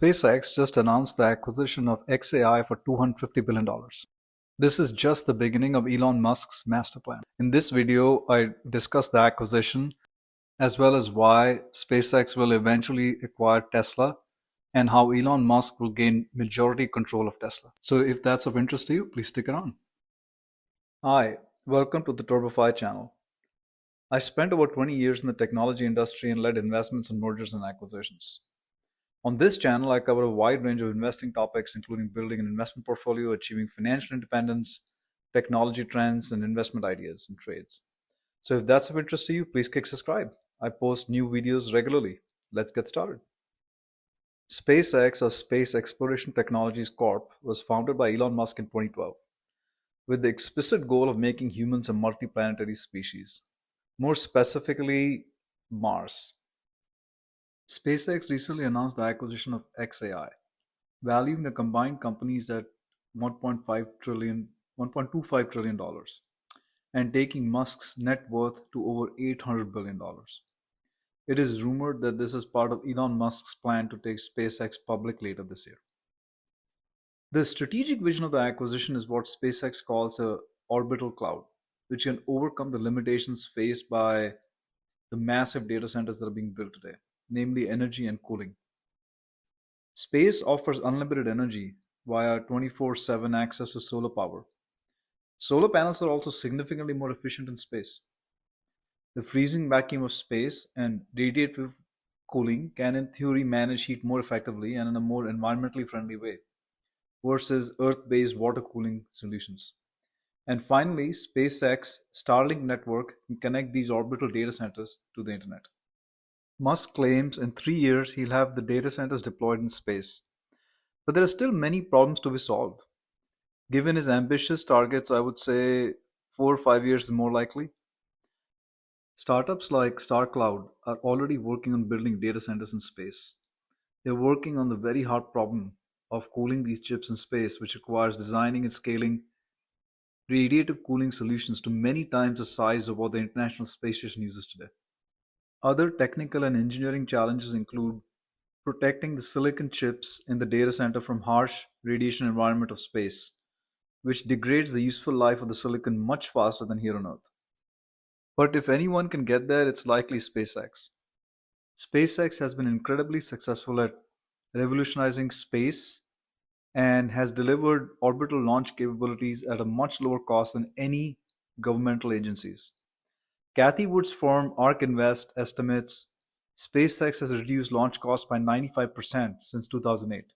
SpaceX just announced the acquisition of xAI for $250 billion. This is just the beginning of Elon Musk's Masterplan. In this video, I discuss the acquisition as well as why SpaceX will eventually acquire Tesla and how Elon Musk will gain majority control of Tesla. So if that's of interest to you, please stick around. Hi, welcome to the TurboFi channel. I spent over 20 years in the technology industry and led investments in mergers and acquisitions. On this channel, I cover a wide range of investing topics, including building an investment portfolio, achieving financial independence, technology trends, and investment ideas and trades. So if that's of interest to you, please click subscribe. I post new videos regularly. Let's get started. SpaceX, or Space Exploration Technologies Corp., was founded by Elon Musk in 2012, with the explicit goal of making humans a multiplanetary species, more specifically Mars. SpaceX recently announced the acquisition of xAI, valuing the combined companies at $1.25 trillion, and taking Musk's net worth to over $800 billion. It is rumored that this is part of Elon Musk's plan to take SpaceX public later this year. The strategic vision of the acquisition is what SpaceX calls a orbital cloud, which can overcome the limitations faced by the massive data centers that are being built today, namely energy and cooling. Space offers unlimited energy via 24/7 access to solar power. Solar panels are also significantly more efficient in space. The freezing vacuum of space and radiative cooling can, in theory, manage heat more effectively and in a more environmentally friendly way versus Earth-based water cooling solutions. And finally, SpaceX Starlink network can connect these orbital data centers to the internet. Musk claims in 3 years he'll have the data centers deployed in space. But there are still many problems to be solved. Given his ambitious targets, I would say 4 or 5 years is more likely. Startups like StarCloud are already working on building data centers in space. They're working on the very hard problem of cooling these chips in space, which requires designing and scaling radiative cooling solutions to many times the size of what the International Space Station uses today. Other technical and engineering challenges include protecting the silicon chips in the data center from harsh radiation environment of space, which degrades the useful life of the silicon much faster than here on Earth. But if anyone can get there, it's likely SpaceX. SpaceX has been incredibly successful at revolutionizing space and has delivered orbital launch capabilities at a much lower cost than any governmental agencies. Kathy Wood's firm ARK Invest estimates SpaceX has reduced launch costs by 95% since 2008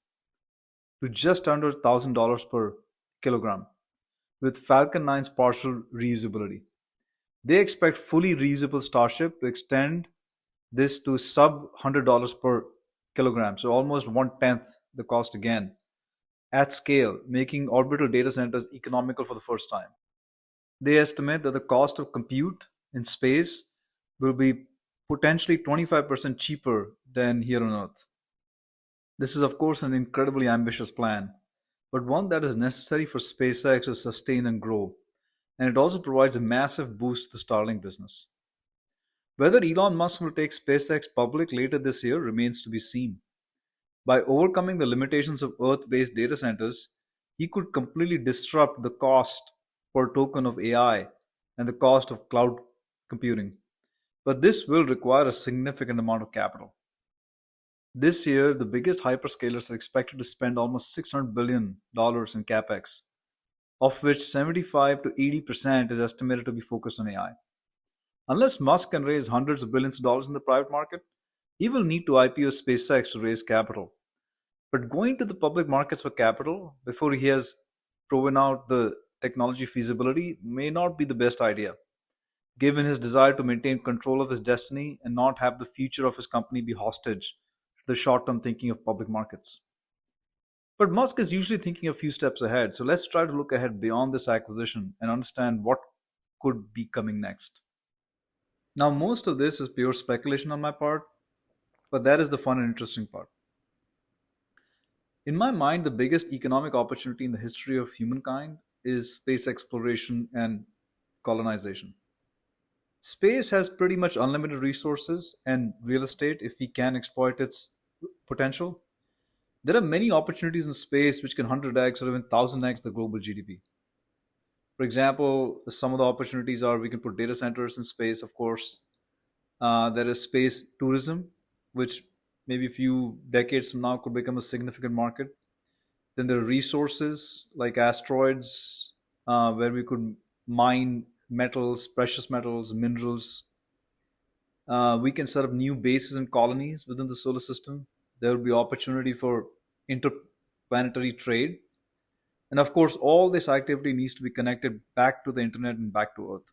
to just under $1,000 per kilogram, with Falcon 9's partial reusability. They expect fully reusable Starship to extend this to sub $100 per kilogram, so almost 1/10 the cost again, at scale, making orbital data centers economical for the first time. They estimate that the cost of compute in space will be potentially 25% cheaper than here on Earth. This is, of course, an incredibly ambitious plan, but one that is necessary for SpaceX to sustain and grow, and it also provides a massive boost to the Starlink business. Whether Elon Musk will take SpaceX public later this year remains to be seen. By overcoming the limitations of Earth-based data centers, he could completely disrupt the cost per token of AI and the cost of cloud computing. But this will require a significant amount of capital. This year, the biggest hyperscalers are expected to spend almost $600 billion in capex, of which 75 to 80% is estimated to be focused on AI. Unless Musk can raise hundreds of billions of dollars in the private market, he will need to IPO SpaceX to raise capital. But going to the public markets for capital before he has proven out the technology feasibility may not be the best idea, given his desire to maintain control of his destiny and not have the future of his company be hostage to the short-term thinking of public markets. But Musk is usually thinking a few steps ahead, so let's try to look ahead beyond this acquisition and understand what could be coming next. Now, most of this is pure speculation on my part, but that is the fun and interesting part. In my mind, the biggest economic opportunity in the history of humankind is space exploration and colonization. Space has pretty much unlimited resources and real estate if we can exploit its potential. There are many opportunities in space which can 100x or even 1000x the global GDP. For example, some of the opportunities are we can put data centers in space, of course. There is space tourism, which maybe a few decades from now could become a significant market. Then there are resources like asteroids, where we could mine metals, precious metals, minerals. We can set up new bases and colonies within the solar system. There will be opportunity for interplanetary trade. And of course, all this activity needs to be connected back to the internet and back to Earth.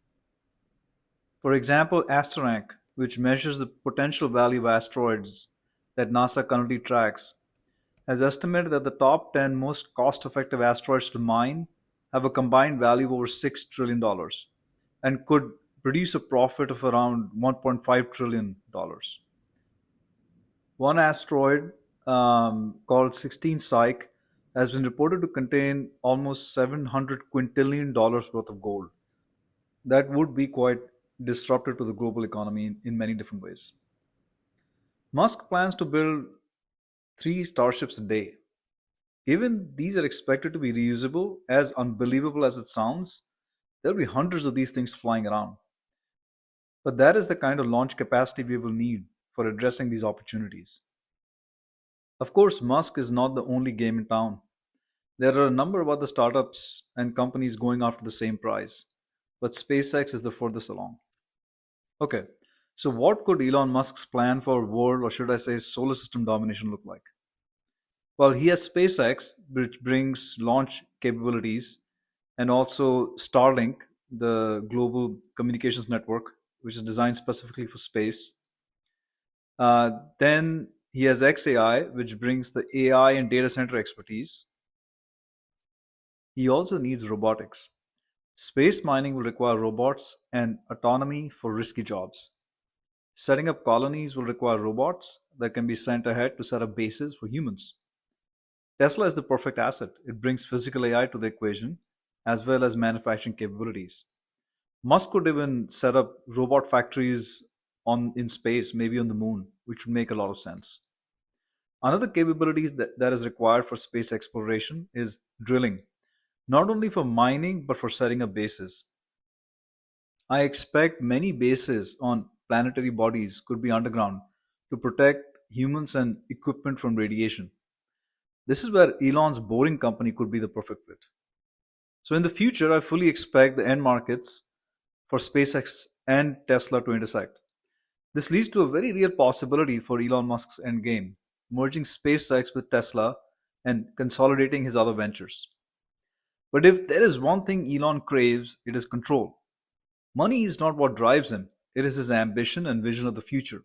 For example, Asterank, which measures the potential value of asteroids that NASA currently tracks, has estimated that the top 10 most cost effective asteroids to mine have a combined value of over $6 trillion dollars and could produce a profit of around $1.5 trillion dollars. One asteroid, called 16 Psyche, has been reported to contain almost $700 quintillion dollars worth of gold. That would be quite disruptive to the global economy in many different ways. Musk plans to build three starships a day. Given these are expected to be reusable, as unbelievable as it sounds, there'll be hundreds of these things flying around. But that is the kind of launch capacity we will need for addressing these opportunities. Of course, Musk is not the only game in town. There are a number of other startups and companies going after the same prize, but SpaceX is the furthest along. Okay, so what could Elon Musk's plan for world, or should I say solar system domination look like? Well, he has SpaceX, which brings launch capabilities, and also Starlink, the global communications network, which is designed specifically for space. Then he has xAI, which brings the AI and data center expertise. He also needs robotics. Space mining will require robots and autonomy for risky jobs. Setting up colonies will require robots that can be sent ahead to set up bases for humans. Tesla is the perfect asset. It brings physical AI to the equation as well as manufacturing capabilities. Musk could even set up robot factories in space, maybe on the moon, which would make a lot of sense. Another capabilities that is required for space exploration is drilling, not only for mining but for setting up bases. I expect many bases on planetary bodies could be underground to protect humans and equipment from radiation. This is where Elon's boring company could be the perfect fit. So in the future, I fully expect the end markets for SpaceX and Tesla to intersect. This leads to a very real possibility for Elon Musk's endgame, merging SpaceX with Tesla and consolidating his other ventures. But if there is one thing Elon craves, it is control. Money is not what drives him, it is his ambition and vision of the future.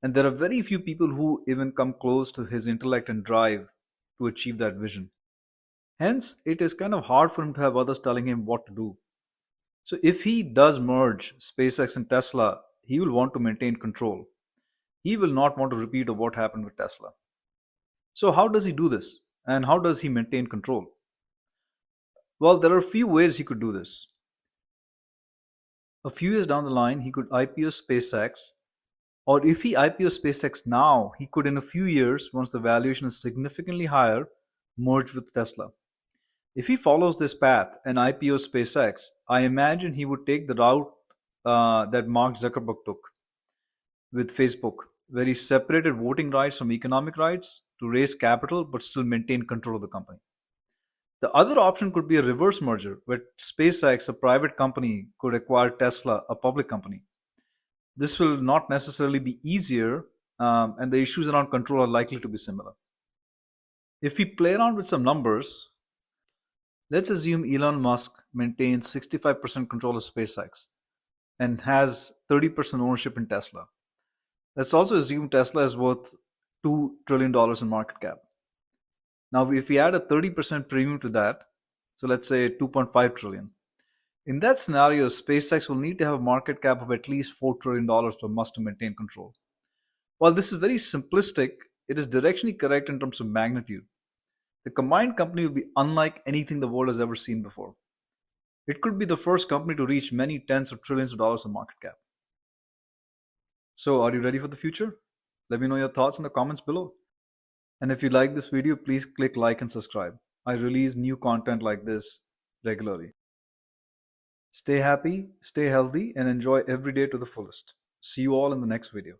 And there are very few people who even come close to his intellect and drive to achieve that vision. Hence, it is kind of hard for him to have others telling him what to do. So, if he does merge SpaceX and Tesla, he will want to maintain control. He will not want to repeat of what happened with Tesla. So, how does he do this? And how does he maintain control? Well, there are a few ways he could do this. A few years down the line, he could IPO SpaceX, or if he IPO SpaceX now, he could in a few years, once the valuation is significantly higher, merge with Tesla. If he follows this path and IPO SpaceX, I imagine he would take the route that Mark Zuckerberg took with Facebook, where he separated voting rights from economic rights to raise capital but still maintain control of the company. The other option could be a reverse merger, where SpaceX, a private company, could acquire Tesla, a public company. This will not necessarily be easier, and the issues around control are likely to be similar. If we play around with some numbers, let's assume Elon Musk maintains 65% control of SpaceX and has 30% ownership in Tesla. Let's also assume Tesla is worth $2 trillion dollars in market cap. Now, if we add a 30% premium to that, so let's say 2.5 trillion, in that scenario, SpaceX will need to have a market cap of at least $4 trillion dollars for Musk to maintain control. While this is very simplistic, it is directionally correct in terms of magnitude. The combined company will be unlike anything the world has ever seen before. It could be the first company to reach many tens of trillions of dollars in market cap. So, are you ready for the future? Let me know your thoughts in the comments below. And if you like this video, please click like and subscribe. I release new content like this regularly. Stay happy, stay healthy, and enjoy every day to the fullest. See you all in the next video.